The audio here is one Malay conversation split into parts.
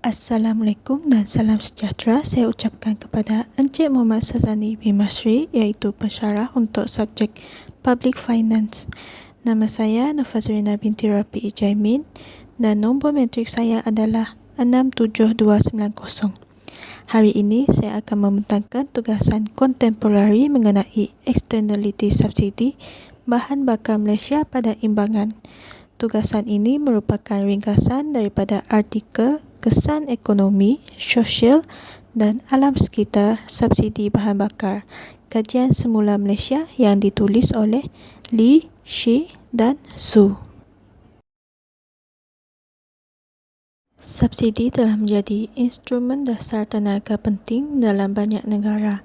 Assalamualaikum dan salam sejahtera saya ucapkan kepada Encik Muhammad Sazani bin Masri, iaitu pensyarah untuk subjek Public Finance. Nama saya Nafazrina binti Rapi Ijaimin dan nombor matrik saya adalah 67290. Hari ini saya akan membentangkan tugasan kontemporari mengenai externality subsidi bahan bakar Malaysia pada imbangan. Tugasan ini merupakan ringkasan daripada artikel Kesan Ekonomi, Sosial dan Alam Sekitar Subsidi Bahan Bakar, Kajian Semula Malaysia yang ditulis oleh Lee, Shi dan Su. Subsidi telah menjadi instrumen dasar tenaga penting dalam banyak negara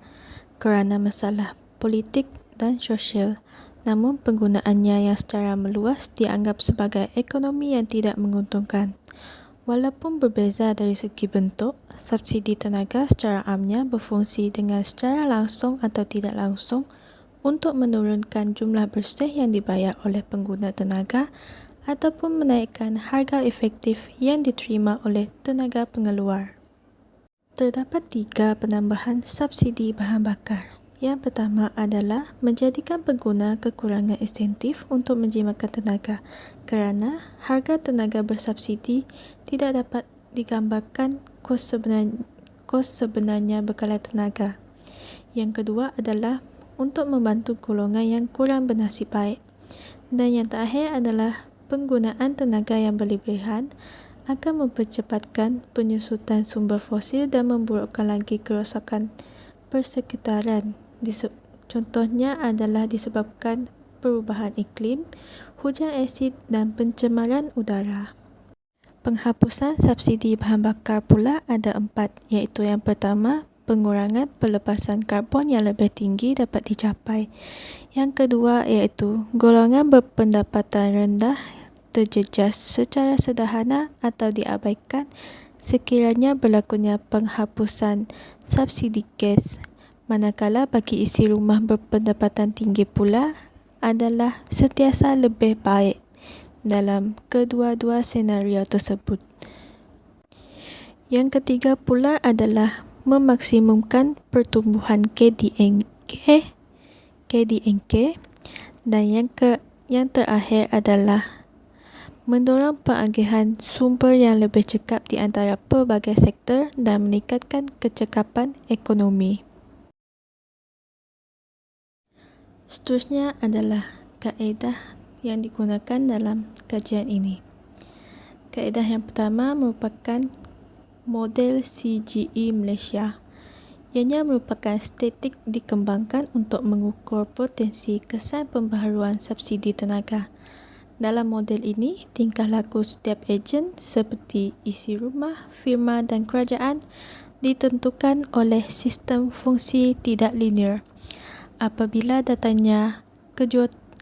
kerana masalah politik dan sosial. Namun penggunaannya yang secara meluas dianggap sebagai ekonomi yang tidak menguntungkan. Walaupun berbeza dari segi bentuk, subsidi tenaga secara amnya berfungsi dengan secara langsung atau tidak langsung untuk menurunkan jumlah bersih yang dibayar oleh pengguna tenaga ataupun menaikkan harga efektif yang diterima oleh tenaga pengeluar. Terdapat 3 penambahan subsidi bahan bakar. Yang pertama adalah menjadikan pengguna kekurangan insentif untuk menjimatkan tenaga kerana harga tenaga bersubsidi tidak dapat digambarkan kos sebenarnya bekalan tenaga. Yang kedua adalah untuk membantu golongan yang kurang bernasib baik. Dan yang terakhir adalah penggunaan tenaga yang berlebihan akan mempercepatkan penyusutan sumber fosil dan memburukkan lagi kerosakan persekitaran. Contohnya adalah disebabkan perubahan iklim, hujan asid dan pencemaran udara. Penghapusan subsidi bahan bakar pula ada 4, iaitu yang pertama, pengurangan pelepasan karbon yang lebih tinggi dapat dicapai. Yang kedua iaitu golongan berpendapatan rendah terjejas secara sederhana atau diabaikan sekiranya berlakunya penghapusan subsidi gas. Manakala bagi isi rumah berpendapatan tinggi pula adalah sentiasa lebih baik dalam kedua-dua senario tersebut. Yang ketiga pula adalah memaksimumkan pertumbuhan KDNK dan yang terakhir adalah mendorong pengagihan sumber yang lebih cekap di antara pelbagai sektor dan meningkatkan kecekapan ekonomi. Seterusnya adalah kaedah yang digunakan dalam kajian ini. Kaedah yang pertama merupakan model CGE Malaysia. Ianya merupakan statistik dikembangkan untuk mengukur potensi kesan pembaharuan subsidi tenaga. Dalam model ini, tingkah laku setiap ejen seperti isi rumah, firma dan kerajaan ditentukan oleh sistem fungsi tidak linear. Apabila datangnya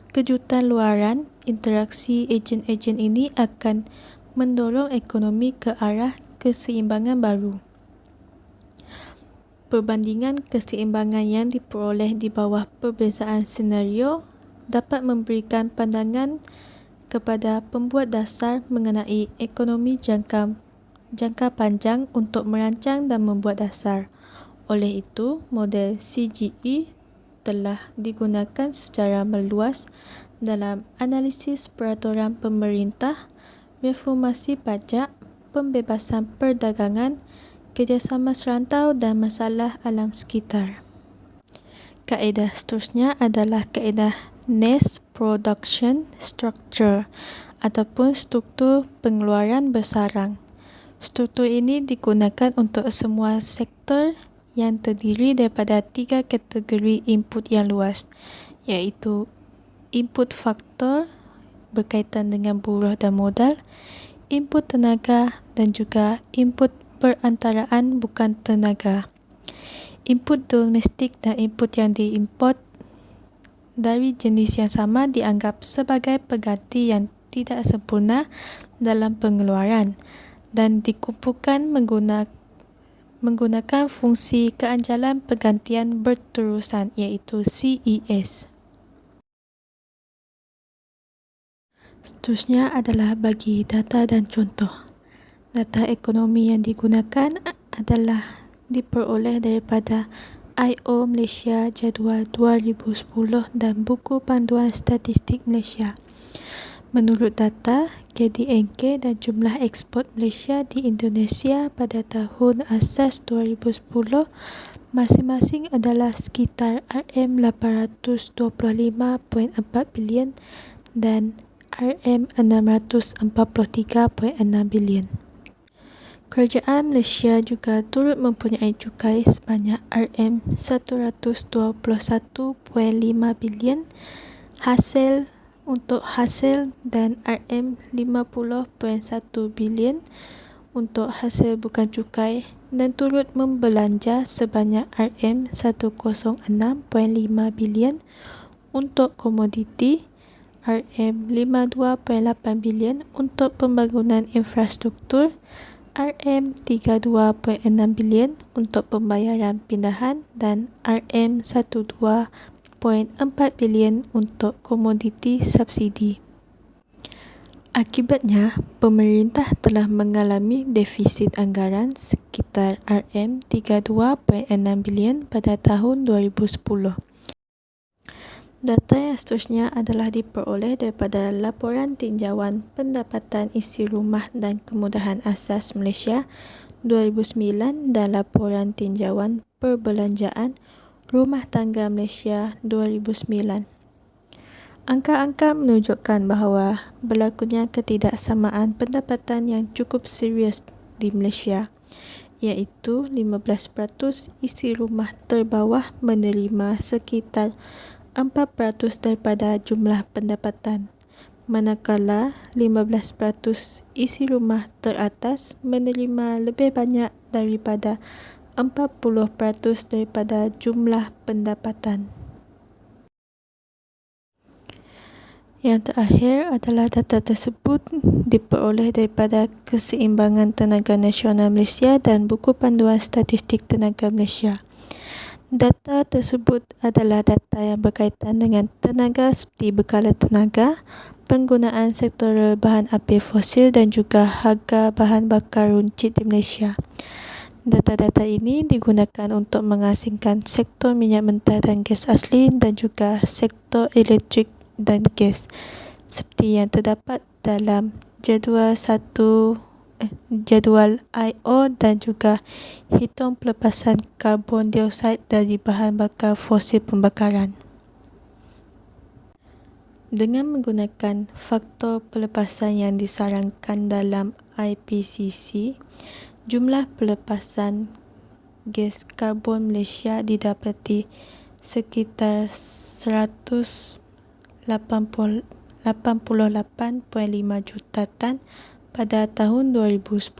kejutan luaran, interaksi ejen-ejen ini akan mendorong ekonomi ke arah keseimbangan baru. Perbandingan keseimbangan yang diperoleh di bawah perbezaan senario dapat memberikan pandangan kepada pembuat dasar mengenai ekonomi jangka panjang untuk merancang dan membuat dasar. Oleh itu, model CGE telah digunakan secara meluas dalam analisis peraturan pemerintah, reformasi pajak, pembebasan perdagangan, kerjasama serantau dan masalah alam sekitar. Kaedah seterusnya adalah kaedah Nest Production Structure ataupun struktur pengeluaran bersarang. Struktur ini digunakan untuk semua sektor yang terdiri daripada 3 kategori input yang luas, iaitu input faktor berkaitan dengan buruh dan modal, input tenaga dan juga input perantaraan bukan tenaga. Input domestik dan input yang diimport dari jenis yang sama dianggap sebagai pengganti yang tidak sempurna dalam pengeluaran dan dikumpulkan menggunakan fungsi keanjalan pergantian berterusan iaitu CES. Seterusnya adalah bagi data dan contoh. Data ekonomi yang digunakan adalah diperoleh daripada I.O. Malaysia Jadual 2010 dan Buku Panduan Statistik Malaysia. Menurut data, KDNK dan jumlah ekspor Malaysia di Indonesia pada tahun asas 2010 masing-masing adalah sekitar RM825.4 bilion dan RM643.6 bilion. Kerajaan Malaysia juga turut mempunyai cukai sebanyak RM121.5 bilion untuk hasil dan RM50.1 bilion untuk hasil bukan cukai dan turut membelanja sebanyak RM106.5 bilion untuk komoditi, RM52.8 bilion untuk pembangunan infrastruktur, RM32.6 bilion untuk pembayaran pindahan dan RM12.4 bilion untuk komoditi subsidi. Akibatnya, pemerintah telah mengalami defisit anggaran sekitar RM32.6 bilion pada tahun 2010. Data yang seterusnya adalah diperoleh daripada Laporan Tinjauan Pendapatan Isi Rumah dan Kemudahan Asas Malaysia 2009 dan Laporan Tinjauan Perbelanjaan Rumah Tangga Malaysia 2009. Angka-angka menunjukkan bahawa berlakunya ketidaksamaan pendapatan yang cukup serius di Malaysia, iaitu 15% isi rumah terbawah menerima sekitar 4% daripada jumlah pendapatan, manakala 15% isi rumah teratas menerima lebih banyak daripada 40% daripada jumlah pendapatan. Yang terakhir adalah data tersebut diperoleh daripada Keseimbangan Tenaga Nasional Malaysia dan Buku Panduan Statistik Tenaga Malaysia. Data tersebut adalah data yang berkaitan dengan tenaga seperti bekalan tenaga, penggunaan sektoral bahan api fosil dan juga harga bahan bakar runcit di Malaysia. Data-data ini digunakan untuk mengasingkan sektor minyak mentah dan gas asli dan juga sektor elektrik dan gas seperti yang terdapat dalam jadual I.O. dan juga hitung pelepasan karbon dioksida dari bahan bakar fosil pembakaran. Dengan menggunakan faktor pelepasan yang disarankan dalam IPCC, jumlah pelepasan gas karbon Malaysia didapati sekitar 188.5 juta tan pada tahun 2010.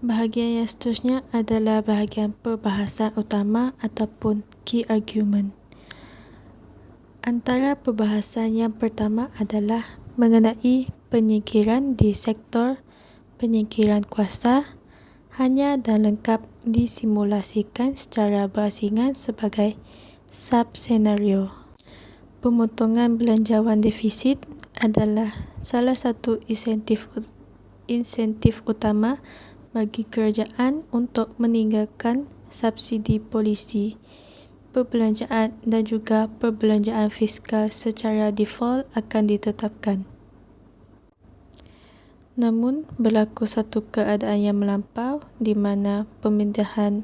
Bahagian yang seterusnya adalah bahagian perbahasan utama ataupun key argument. Antara perbahasan yang pertama adalah mengenai penyingkiran di sektor penyingkiran kuasa hanya dan lengkap disimulasikan secara berasingan sebagai sub-senario. Pemotongan belanjawan defisit adalah salah satu insentif utama bagi kerajaan untuk meninggalkan subsidi polisi perbelanjaan dan juga perbelanjaan fiskal secara default akan ditetapkan. Namun, berlaku satu keadaan yang melampau di mana pemindahan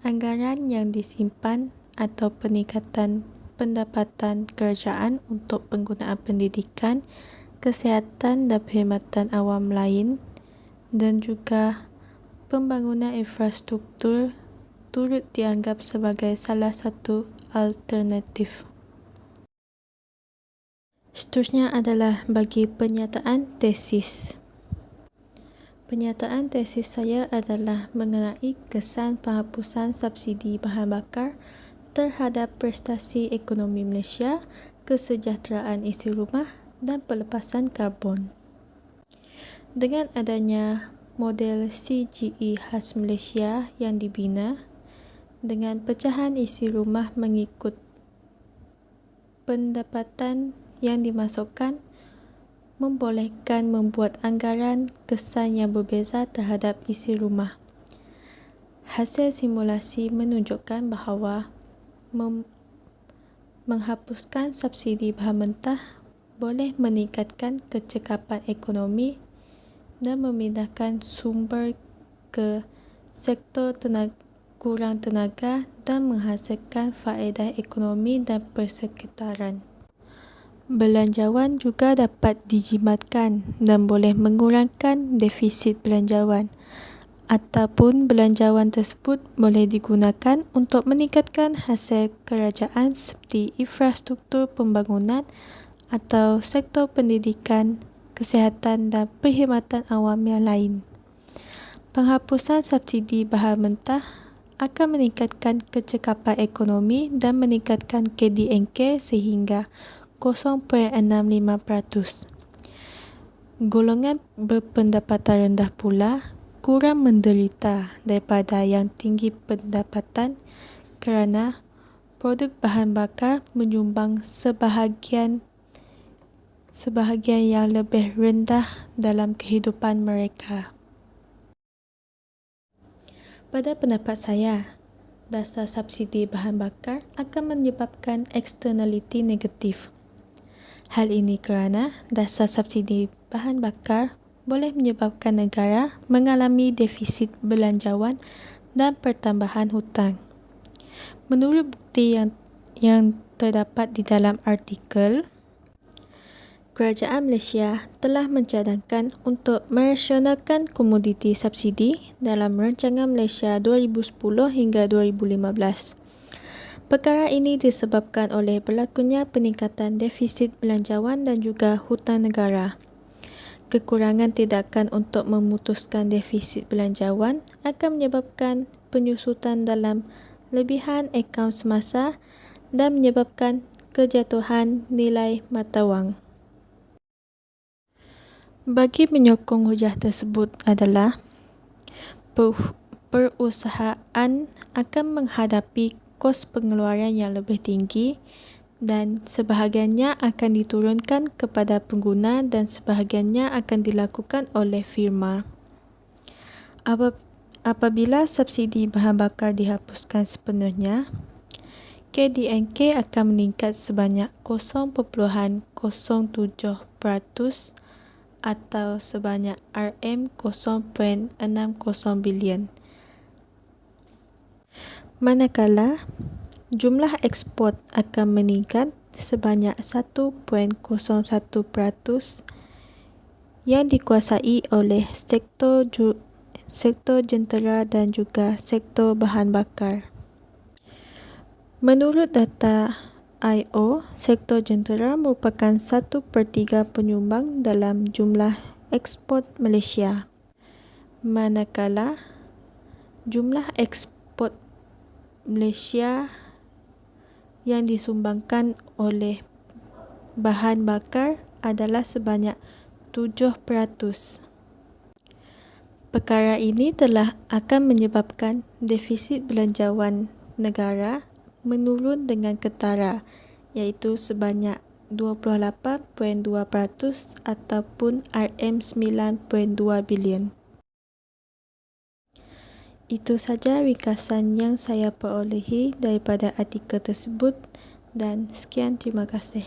anggaran yang disimpan atau peningkatan pendapatan kerajaan untuk penggunaan pendidikan, kesihatan dan perkhidmatan awam lain dan juga pembangunan infrastruktur turut dianggap sebagai salah satu alternatif. Seterusnya adalah bagi pernyataan tesis. Pernyataan tesis saya adalah mengenai kesan penghapusan subsidi bahan bakar terhadap prestasi ekonomi Malaysia, kesejahteraan isi rumah dan pelepasan karbon. Dengan adanya model CGE khas Malaysia yang dibina, dengan pecahan isi rumah mengikut pendapatan yang dimasukkan, membolehkan membuat anggaran kesan yang berbeza terhadap isi rumah. Hasil simulasi menunjukkan bahawa menghapuskan subsidi bahan mentah boleh meningkatkan kecekapan ekonomi dan memindahkan sumber ke sektor kurang tenaga dan menghasilkan faedah ekonomi dan persekitaran. Belanjawan juga dapat dijimatkan dan boleh mengurangkan defisit belanjawan, ataupun belanjawan tersebut boleh digunakan untuk meningkatkan hasil kerajaan seperti infrastruktur pembangunan atau sektor pendidikan, kesihatan dan perkhidmatan awam yang lain. Penghapusan subsidi bahan mentah akan meningkatkan kecekapan ekonomi dan meningkatkan KDNK sehingga 0.65%. Golongan berpendapatan rendah pula kurang menderita daripada yang tinggi pendapatan kerana produk bahan bakar menyumbang sebahagian yang lebih rendah dalam kehidupan mereka. Pada pendapat saya, dasar subsidi bahan bakar akan menyebabkan eksternaliti negatif. Hal ini kerana dasar subsidi bahan bakar boleh menyebabkan negara mengalami defisit belanjawan dan pertambahan hutang. Menurut bukti yang terdapat di dalam artikel, Kerajaan Malaysia telah mencadangkan untuk merasionalkan komoditi subsidi dalam Rancangan Malaysia 2010 hingga 2015. Perkara ini disebabkan oleh berlakunya peningkatan defisit belanjawan dan juga hutang negara. Kekurangan tindakan untuk memutuskan defisit belanjawan akan menyebabkan penyusutan dalam lebihan akaun semasa dan menyebabkan kejatuhan nilai mata wang. Bagi menyokong hujah tersebut adalah perusahaan akan menghadapi kos pengeluaran yang lebih tinggi dan sebahagiannya akan diturunkan kepada pengguna dan sebahagiannya akan dilakukan oleh firma. Apabila subsidi bahan bakar dihapuskan sepenuhnya, KDNK akan meningkat sebanyak 0.07% atau sebanyak RM0.60 bilion. Manakala jumlah ekspor akan meningkat sebanyak 1.01% yang dikuasai oleh sektor jentera dan juga sektor bahan bakar. Menurut data I.O., sektor jentera merupakan 1/3 penyumbang dalam jumlah ekspor Malaysia. Manakala jumlah ekspor Malaysia yang disumbangkan oleh bahan bakar adalah sebanyak 7%. Perkara ini telah akan menyebabkan defisit belanjawan negara menurun dengan ketara, iaitu sebanyak 28.2% ataupun RM9.2 bilion. Itu saja ringkasan yang saya perolehi daripada artikel tersebut dan sekian, terima kasih.